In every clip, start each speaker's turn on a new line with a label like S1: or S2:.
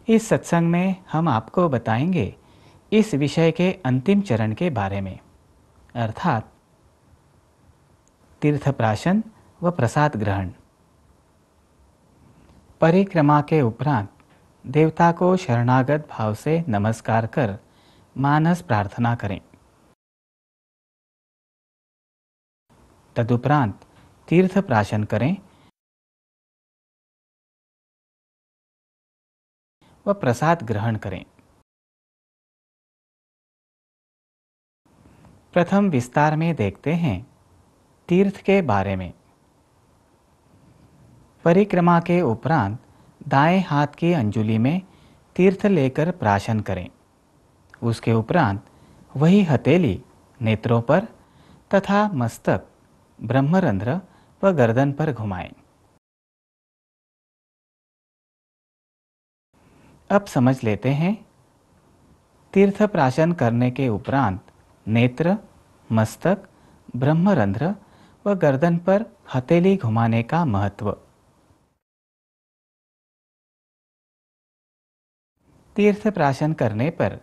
S1: इस सत्संग में हम आपको बताएंगे इस विषय के अंतिम चरण के बारे में, अर्थात तीर्थप्राशन व प्रसाद ग्रहण। परिक्रमा के उपरांत देवता को शरणागत भाव से नमस्कार कर मानस प्रार्थना करें। तदुपरांत तीर्थप्राशन करें व प्रसाद ग्रहण करें। प्रथम विस्तार में देखते हैं तीर्थ के बारे में। परिक्रमा के उपरांत दाएं हाथ की अंजुलि में तीर्थ लेकर प्राशन करें। उसके उपरांत वही हथेली नेत्रों पर तथा मस्तक, ब्रह्मरंध्र व गर्दन पर घुमाएं। अब समझ लेते हैं तीर्थ प्राशन करने के उपरांत नेत्र, मस्तक, ब्रह्मरंध्र व गर्दन पर हथेली घुमाने का महत्व। तीर्थ प्राशन करने पर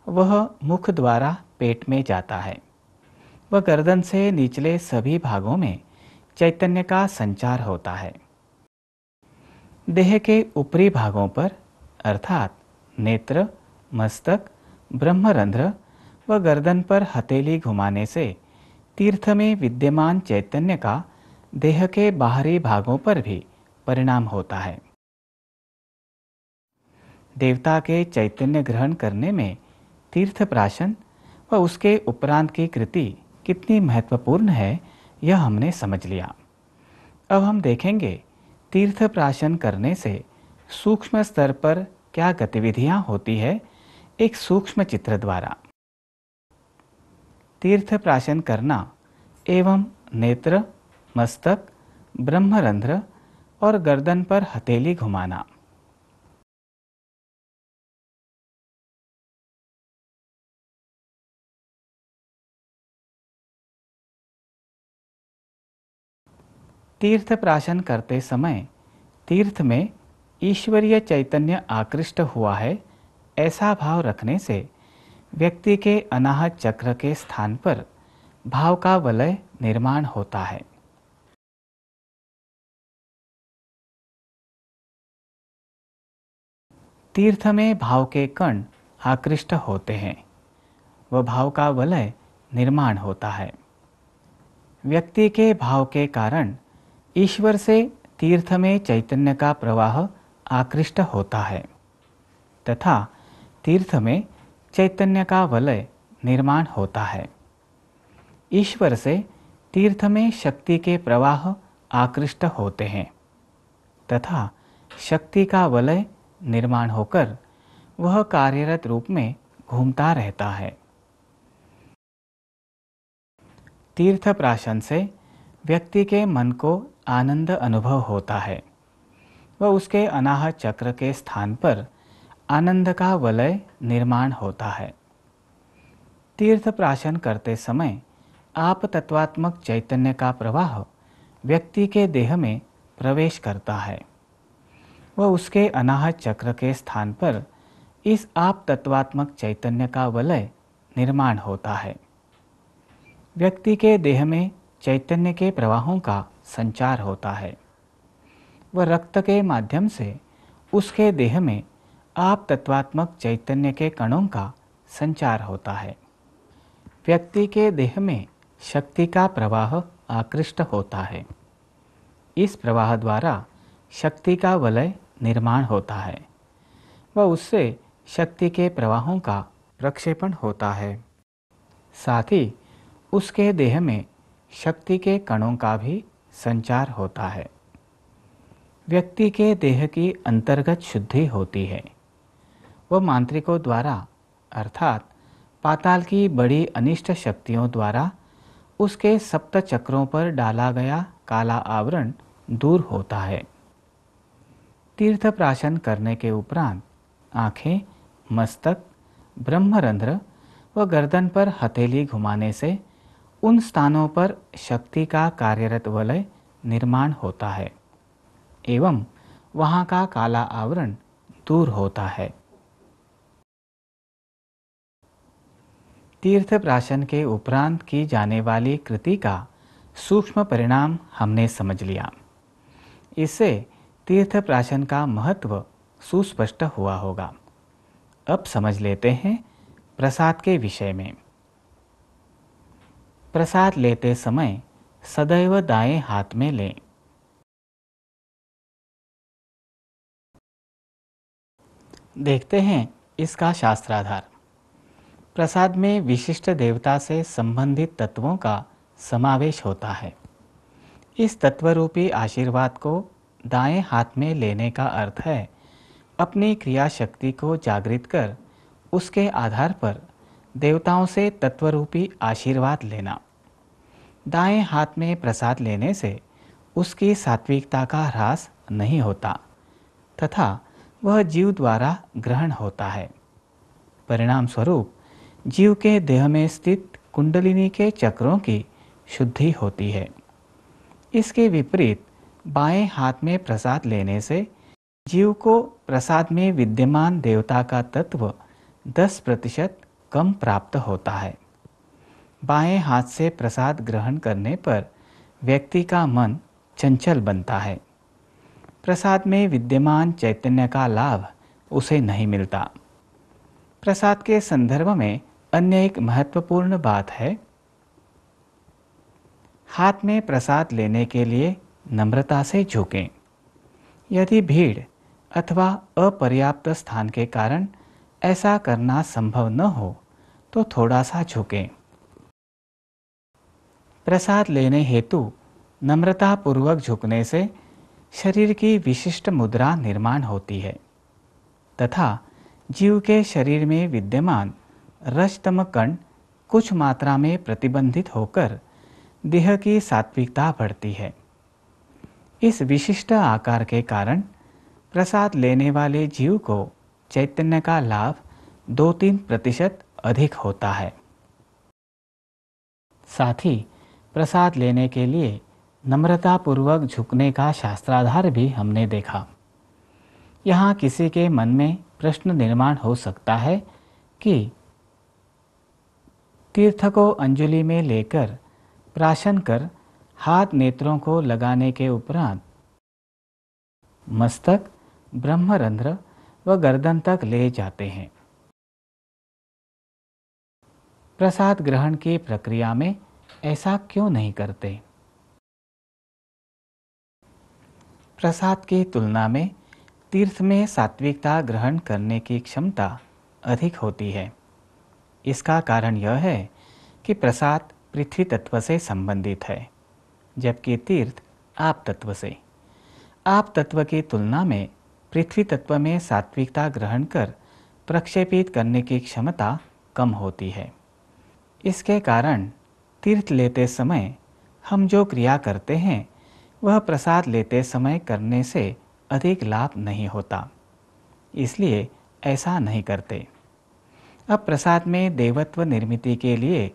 S1: वह मुख द्वारा पेट में जाता है व गर्दन से निचले सभी भागों में चैतन्य का संचार होता है। देह के ऊपरी भागों पर अर्थात नेत्र, मस्तक, ब्रह्मरंध्र व गर्दन पर हथेली घुमाने से तीर्थ में विद्यमान चैतन्य का देह के बाहरी भागों पर भी परिणाम होता है। देवता के चैतन्य ग्रहण करने में तीर्थ प्राशन व उसके उपरांत की कृति कितनी महत्वपूर्ण है, यह हमने समझ लिया। अब हम देखेंगे तीर्थ प्राशन करने से सूक्ष्म स्तर पर क्या गतिविधियां होती है, एक सूक्ष्म चित्र द्वारा। तीर्थ प्राशन करना एवं नेत्र, मस्तक, ब्रह्मरंध्र और गर्दन पर हथेली घुमाना। तीर्थ प्राशन करते समय तीर्थ में ईश्वरीय चैतन्य आकृष्ट हुआ है, ऐसा भाव रखने से व्यक्ति के अनाहत चक्र के स्थान पर भाव का वलय निर्माण होता है। तीर्थ में भाव के कण आकृष्ट होते हैं व भाव का वलय निर्माण होता है। व्यक्ति के भाव के कारण ईश्वर से तीर्थ में चैतन्य का प्रवाह आकृष्ट होता है तथा तीर्थ में चैतन्य का वलय निर्माण होता है। ईश्वर से तीर्थ में शक्ति के प्रवाह आकृष्ट होते हैं तथा शक्ति का वलय निर्माण होकर वह कार्यरत रूप में घूमता रहता है। तीर्थ प्राशन से व्यक्ति के मन को आनंद अनुभव होता है व उसके अनाहत चक्र के स्थान पर आनंद का वलय निर्माण होता है। तीर्थ प्राशन करते समय आप तत्वात्मक चैतन्य का प्रवाह व्यक्ति के देह में प्रवेश करता है व उसके अनाहत चक्र के स्थान पर इस आप तत्वात्मक चैतन्य का वलय निर्माण होता है। व्यक्ति के देह में चैतन्य के प्रवाहों का संचार होता है व रक्त के माध्यम से उसके देह में आप तत्वात्मक चैतन्य के कणों का संचार होता है। व्यक्ति के देह में शक्ति का प्रवाह आकृष्ट होता है। इस प्रवाह द्वारा शक्ति का वलय निर्माण होता है व उससे शक्ति के प्रवाहों का प्रक्षेपण होता है। साथ ही उसके देह में शक्ति के कणों का भी संचार होता है। व्यक्ति के देह की अंतर्गत शुद्धि होती है व मांत्रिकों द्वारा अर्थात पाताल की बड़ी अनिष्ट शक्तियों द्वारा उसके सप्त चक्रों पर डाला गया काला आवरण दूर होता है। तीर्थ प्राशन करने के उपरांत आँखें, मस्तक, ब्रह्मरंध्र व गर्दन पर हथेली घुमाने से उन स्थानों पर शक्ति का कार्यरत वलय निर्माण होता है एवं वहाँ का काला आवरण दूर होता है। तीर्थ प्राशन के उपरांत की जाने वाली कृति का सूक्ष्म परिणाम हमने समझ लिया। इससे तीर्थ प्राशन का महत्व सुस्पष्ट हुआ होगा। अब समझ लेते हैं प्रसाद के विषय में। प्रसाद लेते समय सदैव दाएं हाथ में लें। देखते हैं इसका शास्त्राधार। प्रसाद में विशिष्ट देवता से संबंधित तत्वों का समावेश होता है। इस तत्वरूपी आशीर्वाद को दाएं हाथ में लेने का अर्थ है अपनी क्रिया शक्ति को जागृत कर उसके आधार पर देवताओं से तत्वरूपी आशीर्वाद लेना। दाएं हाथ में प्रसाद लेने से उसकी सात्विकता का ह्रास नहीं होता तथा वह जीव द्वारा ग्रहण होता है। परिणाम स्वरूप जीव के देह में स्थित कुंडलिनी के चक्रों की शुद्धि होती है। इसके विपरीत बाएं हाथ में प्रसाद लेने से जीव को प्रसाद में विद्यमान देवता का तत्व 10% कम प्राप्त होता है। बाएं हाथ से प्रसाद ग्रहण करने पर व्यक्ति का मन चंचल बनता है। प्रसाद में विद्यमान चैतन्य का लाभ उसे नहीं मिलता। प्रसाद के संदर्भ में अन्य एक महत्वपूर्ण बात है, हाथ में प्रसाद लेने के लिए नम्रता से झुकें। यदि भीड़ अथवा अपर्याप्त स्थान के कारण ऐसा करना संभव न हो तो थोड़ा सा झुकें। प्रसाद लेने हेतु नम्रतापूर्वक झुकने से शरीर की विशिष्ट मुद्रा निर्माण होती है तथा जीव के शरीर में विद्यमान रजतम कण कुछ मात्रा में प्रतिबंधित होकर देह की सात्विकता बढ़ती है। इस विशिष्ट आकार के कारण प्रसाद लेने वाले जीव को चैतन्य का लाभ 2-3% अधिक होता है। साथ ही प्रसाद लेने के लिए नम्रतापूर्वक झुकने का शास्त्राधार भी हमने देखा। यहाँ किसी के मन में प्रश्न निर्माण हो सकता है कि तीर्थ को अंजलि में लेकर प्राशन कर हाथ नेत्रों को लगाने के उपरांत मस्तक, ब्रह्मरंध्र व गर्दन तक ले जाते हैं। प्रसाद ग्रहण की प्रक्रिया में ऐसा क्यों नहीं करते? प्रसाद की तुलना में तीर्थ में सात्विकता ग्रहण करने की क्षमता अधिक होती है। इसका कारण यह है कि प्रसाद पृथ्वी तत्व से संबंधित है, जबकि तीर्थ आप तत्व से। आप तत्व की तुलना में पृथ्वी तत्व में सात्विकता ग्रहण कर प्रक्षेपित करने की क्षमता कम होती है। इसके कारण तीर्थ लेते समय हम जो क्रिया करते हैं वह प्रसाद लेते समय करने से अधिक लाभ नहीं होता, इसलिए ऐसा नहीं करते। अब प्रसाद में देवत्व निर्मिति के लिए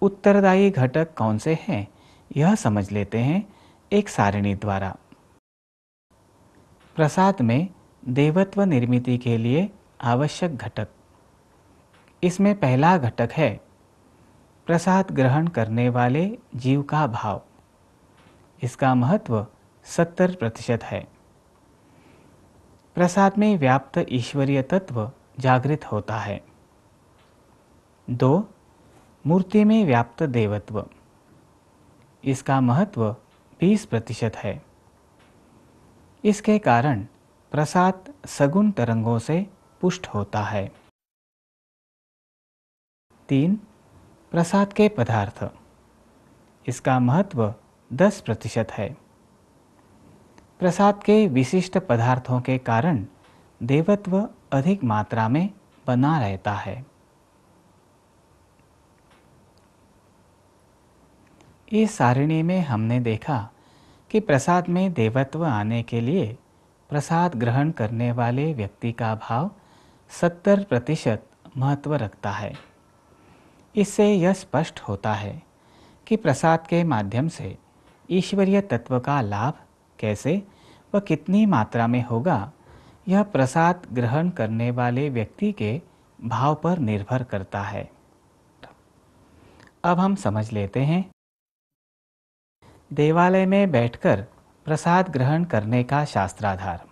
S1: उत्तरदायी घटक कौन से हैं यह समझ लेते हैं एक सारिणी द्वारा। प्रसाद में देवत्व निर्मिति के लिए आवश्यक घटक, इसमें पहला घटक है प्रसाद ग्रहण करने वाले जीव का भाव। इसका महत्व 70% है। प्रसाद में व्याप्त ईश्वरीय तत्व जागृत होता है। 2. मूर्ति में व्याप्त देवत्व। इसका महत्व 20% है। इसके कारण प्रसाद सगुण तरंगों से पुष्ट होता है। 3. प्रसाद के पदार्थ। इसका महत्व 10% है। प्रसाद के विशिष्ट पदार्थों के कारण देवत्व अधिक मात्रा में बना रहता है। इस सारिणी में हमने देखा कि प्रसाद में देवत्व आने के लिए प्रसाद ग्रहण करने वाले व्यक्ति का भाव 70% महत्व रखता है। इससे यह स्पष्ट होता है कि प्रसाद के माध्यम से ईश्वरीय तत्व का लाभ कैसे व कितनी मात्रा में होगा, यह प्रसाद ग्रहण करने वाले व्यक्ति के भाव पर निर्भर करता है। अब हम समझ लेते हैं देवालय में बैठकर प्रसाद ग्रहण करने का शास्त्राधार।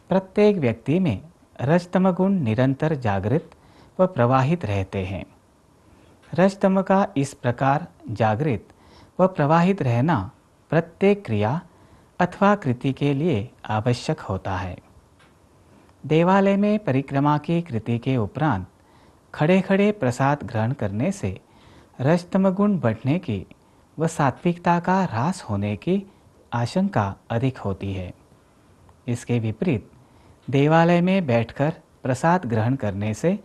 S1: प्रत्येक व्यक्ति में रजतम गुण निरंतर जागृत व प्रवाहित रहते हैं। रजतम का इस प्रकार जागृत व प्रवाहित रहना प्रत्येक क्रिया अथवा कृति के लिए आवश्यक होता है। देवालय में परिक्रमा की कृति के उपरांत खड़े खड़े प्रसाद ग्रहण करने से रजतम गुण बढ़ने की व सात्विकता का ह्रास होने की आशंका अधिक होती है। इसके विपरीत देवालय में बैठकर प्रसाद ग्रहण करने से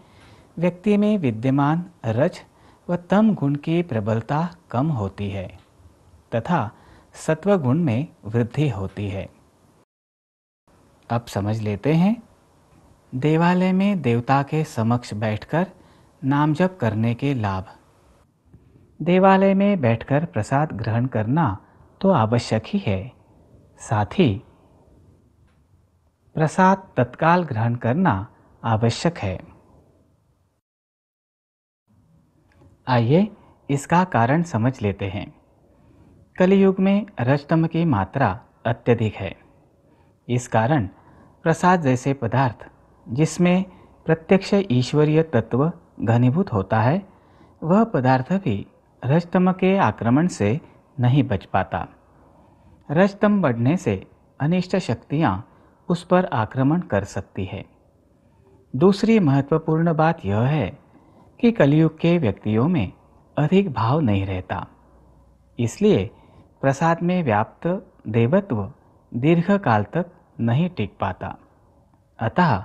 S1: व्यक्ति में विद्यमान रज व तम गुण की प्रबलता कम होती है तथा सत्व गुण में वृद्धि होती है। अब समझ लेते हैं देवालय में देवता के समक्ष बैठकर नाम जप करने के लाभ। देवालय में बैठकर प्रसाद ग्रहण करना तो आवश्यक ही है, साथ ही प्रसाद तत्काल ग्रहण करना आवश्यक है। आइए इसका कारण समझ लेते हैं। कलियुग में रजतम की मात्रा अत्यधिक है। इस कारण प्रसाद जैसे पदार्थ जिसमें प्रत्यक्ष ईश्वरीय तत्व घनीभूत होता है, वह पदार्थ भी रजतम के आक्रमण से नहीं बच पाता। रजतम बढ़ने से अनिष्ट शक्तियाँ उस पर आक्रमण कर सकती है। दूसरी महत्वपूर्ण बात यह है कि कलियुग के व्यक्तियों में अधिक भाव नहीं रहता, इसलिए प्रसाद में व्याप्त देवत्व दीर्घ काल तक नहीं टिक पाता। अतः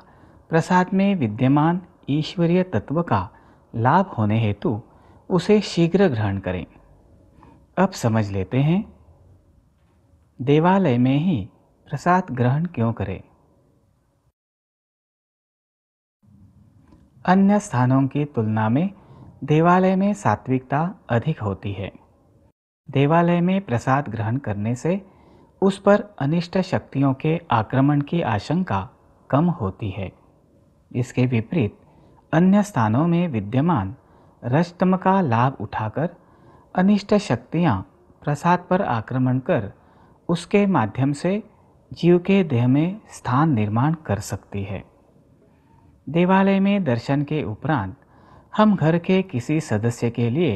S1: प्रसाद में विद्यमान ईश्वरीय तत्व का लाभ होने हेतु उसे शीघ्र ग्रहण करें। अब समझ लेते हैं देवालय में ही प्रसाद ग्रहण क्यों करें। अन्य स्थानों की तुलना में देवालय में सात्विकता अधिक होती है। देवालय में प्रसाद ग्रहण करने से उस पर अनिष्ट शक्तियों के आक्रमण की आशंका कम होती है। इसके विपरीत अन्य स्थानों में विद्यमान रजतम का लाभ उठाकर अनिष्ट शक्तियाँ प्रसाद पर आक्रमण कर उसके माध्यम से जीव के देह में स्थान निर्माण कर सकती है। देवालय में दर्शन के उपरांत हम घर के किसी सदस्य के लिए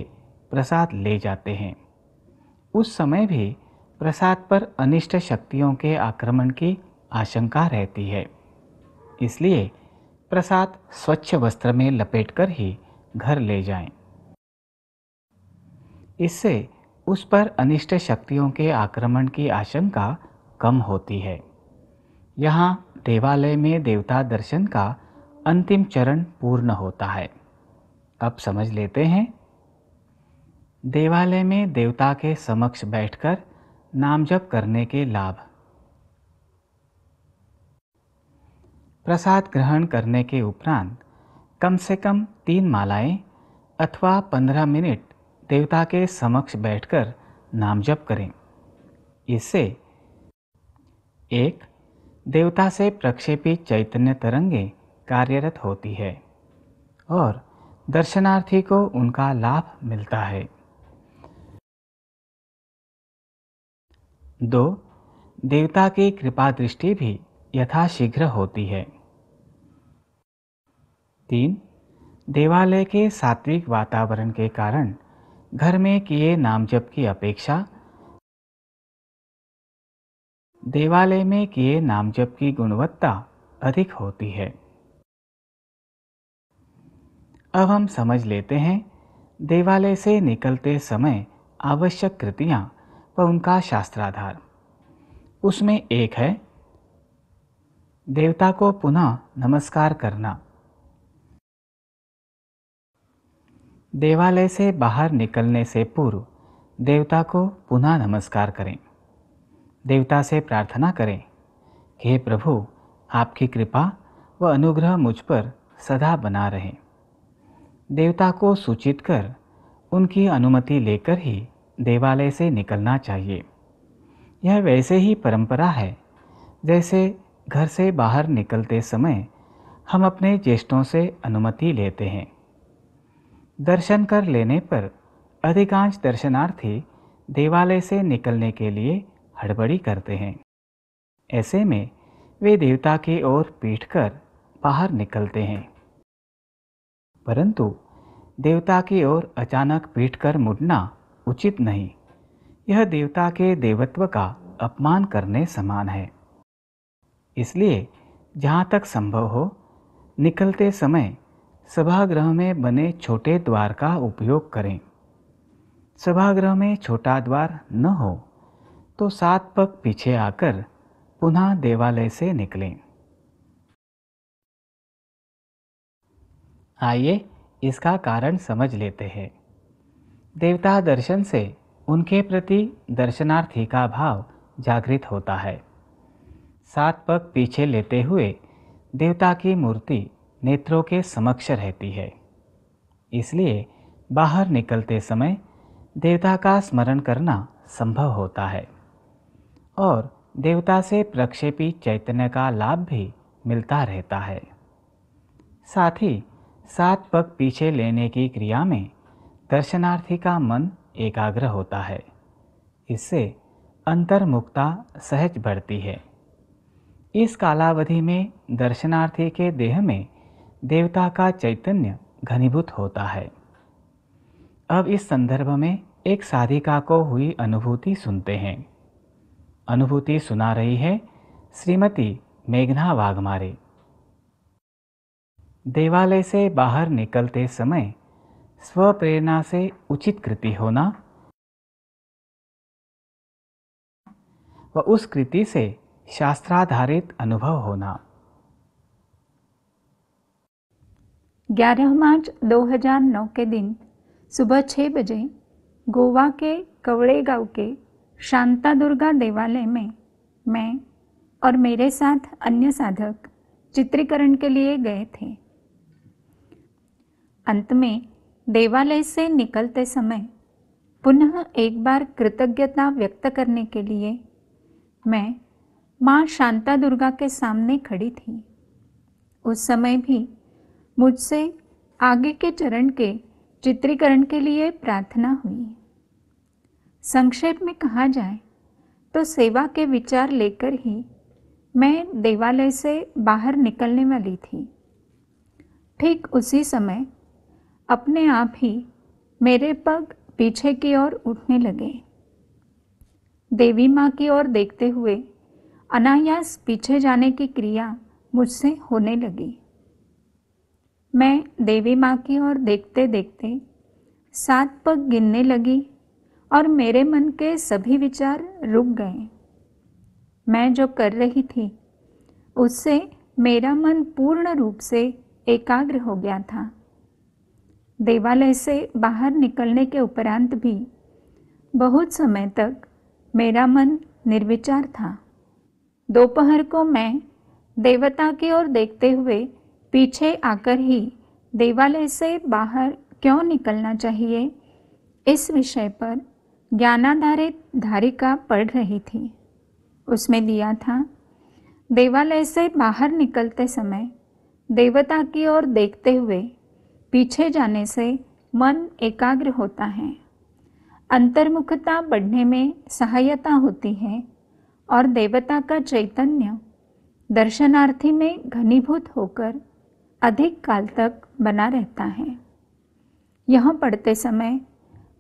S1: प्रसाद ले जाते हैं। उस समय भी प्रसाद पर अनिष्ट शक्तियों के आक्रमण की आशंका रहती है, इसलिए प्रसाद स्वच्छ वस्त्र में लपेटकर ही घर ले जाएं। इससे उस पर अनिष्ट शक्तियों के आक्रमण की आशंका कम होती है। यहाँ देवालय में देवता दर्शन का अंतिम चरण पूर्ण होता है। अब समझ लेते हैं देवालय में देवता के समक्ष बैठकर नाम जप करने के लाभ। प्रसाद ग्रहण करने के उपरांत कम से कम 3 मालाएं अथवा 15 मिनट देवता के समक्ष बैठकर नाम जप करें। इससे एक देवता से प्रक्षेपित चैतन्य तरंगें कार्यरत होती है और दर्शनार्थी को उनका लाभ मिलता है। 2 देवता की कृपा दृष्टि भी यथाशीघ्र होती है। 3 देवालय के सात्विक वातावरण के कारण घर में किए नाम जप की अपेक्षा देवालय में किए नाम जप की गुणवत्ता अधिक होती है। अब हम समझ लेते हैं देवालय से निकलते समय आवश्यक कृतियाँ व उनका शास्त्राधार। उसमें एक है देवता को पुनः नमस्कार करना। देवालय से बाहर निकलने से पूर्व देवता को पुनः नमस्कार करें। देवता से प्रार्थना करें कि हे प्रभु, आपकी कृपा व अनुग्रह मुझ पर सदा बना रहे। देवता को सूचित कर उनकी अनुमति लेकर ही देवालय से निकलना चाहिए। यह वैसे ही परंपरा है जैसे घर से बाहर निकलते समय हम अपने ज्येष्ठों से अनुमति लेते हैं। दर्शन कर लेने पर अधिकांश दर्शनार्थी देवालय से निकलने के लिए हड़बड़ी करते हैं। ऐसे में वे देवता की ओर पीटकर बाहर निकलते हैं, परंतु देवता की ओर अचानक पीटकर मुड़ना उचित नहीं। यह देवता के देवत्व का अपमान करने समान है। इसलिए जहाँ तक संभव हो, निकलते समय सभागृह में बने छोटे द्वार का उपयोग करें। सभागृह में छोटा द्वार न हो तो 7 पग पीछे आकर पुनः देवालय से निकलें। आइए इसका कारण समझ लेते हैं। देवता दर्शन से उनके प्रति दर्शनार्थी का भाव जागृत होता है। 7 पग पीछे लेते हुए देवता की मूर्ति नेत्रों के समक्ष रहती है। इसलिए बाहर निकलते समय देवता का स्मरण करना संभव होता है और देवता से प्रक्षेपी चैतन्य का लाभ भी मिलता रहता है। साथ ही 7 पग पीछे लेने की क्रिया में दर्शनार्थी का मन एकाग्र होता है। इससे अंतर्मुखता सहज बढ़ती है। इस कालावधि में दर्शनार्थी के देह में देवता का चैतन्य घनीभूत होता है। अब इस संदर्भ में एक साधिका को हुई अनुभूति सुनते हैं। अनुभूति सुना रही है श्रीमती मेघना वाघमारे। देवालय से बाहर निकलते समय स्वप्रेरणा से उचित कृति होना व उस कृति से शास्त्राधारित अनुभव होना।
S2: 11 मार्च 2009 के दिन सुबह 6 बजे गोवा के कवड़े गांव के शांता दुर्गा देवालय में मैं और मेरे साथ अन्य साधक चित्रीकरण के लिए गए थे। अंत में देवालय से निकलते समय पुनः एक बार कृतज्ञता व्यक्त करने के लिए मैं माँ शांता दुर्गा के सामने खड़ी थी। उस समय भी मुझसे आगे के चरण के चित्रीकरण के लिए प्रार्थना हुई। संक्षेप में कहा जाए तो सेवा के विचार लेकर ही मैं देवालय से बाहर निकलने वाली थी। ठीक उसी समय अपने आप ही मेरे पग पीछे की ओर उठने लगे। देवी माँ की ओर देखते हुए अनायास पीछे जाने की क्रिया मुझसे होने लगी। मैं देवी माँ की ओर देखते देखते 7 पग गिनने लगी और मेरे मन के सभी विचार रुक गए। मैं जो कर रही थी उससे मेरा मन पूर्ण रूप से एकाग्र हो गया था। देवालय से बाहर निकलने के उपरांत भी बहुत समय तक मेरा मन निर्विचार था। दोपहर को मैं देवता की ओर देखते हुए पीछे आकर ही देवालय से बाहर क्यों निकलना चाहिए, इस विषय पर ज्ञानाधारित धारिका पढ़ रही थी। उसमें दिया था, देवालय से बाहर निकलते समय देवता की ओर देखते हुए पीछे जाने से मन एकाग्र होता है, अंतर्मुखता बढ़ने में सहायता होती है और देवता का चैतन्य दर्शनार्थी में घनीभूत होकर अधिक काल तक बना रहता है। यह पढ़ते समय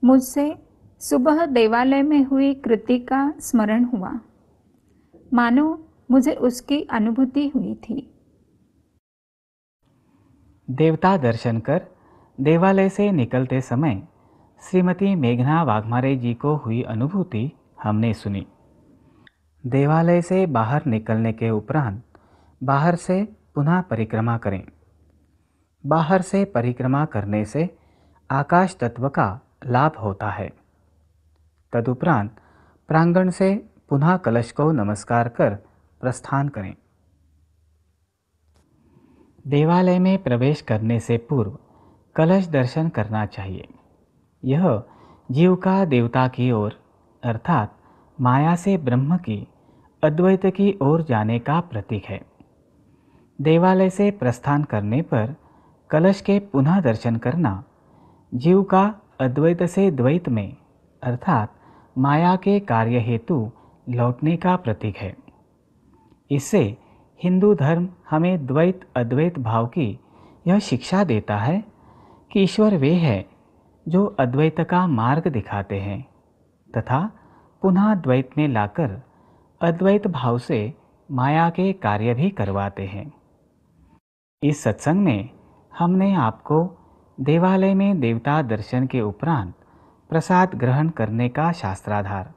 S2: मुझसे सुबह देवालय में हुई कृति का स्मरण हुआ, मानो मुझे उसकी अनुभूति हुई थी।
S1: देवता दर्शन कर देवालय से निकलते समय श्रीमती मेघना वाघमारे जी को हुई अनुभूति हमने सुनी। देवालय से बाहर निकलने के उपरांत बाहर से पुनः परिक्रमा करें। बाहर से परिक्रमा करने से आकाश तत्व का लाभ होता है। तदुपरांत प्रांगण से पुनः कलश को नमस्कार कर प्रस्थान करें। देवालय में प्रवेश करने से पूर्व कलश दर्शन करना चाहिए। यह जीव का देवता की ओर अर्थात माया से ब्रह्म की अद्वैत की ओर जाने का प्रतीक है। देवालय से प्रस्थान करने पर कलश के पुनः दर्शन करना जीव का अद्वैत से द्वैत में अर्थात माया के कार्य हेतु लौटने का प्रतीक है। इससे हिंदू धर्म हमें द्वैत अद्वैत भाव की यह शिक्षा देता है कि ईश्वर वे हैं जो अद्वैत का मार्ग दिखाते हैं तथा पुनः द्वैत में लाकर अद्वैत भाव से माया के कार्य भी करवाते हैं। इस सत्संग में हमने आपको देवालय में देवता दर्शन के उपरांत प्रसाद ग्रहण करने का शास्त्राधार,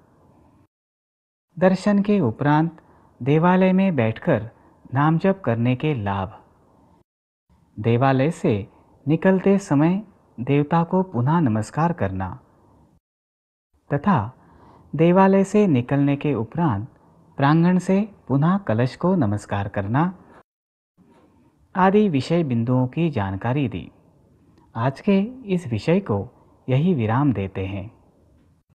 S1: दर्शन के उपरांत देवालय में बैठकर नाम जप करने के लाभ, देवालय से निकलते समय देवता को पुनः नमस्कार करना तथा देवालय से निकलने के उपरांत प्रांगण से पुनः कलश को नमस्कार करना आदि विषय बिंदुओं की जानकारी दी। आज के इस विषय को यही विराम देते हैं।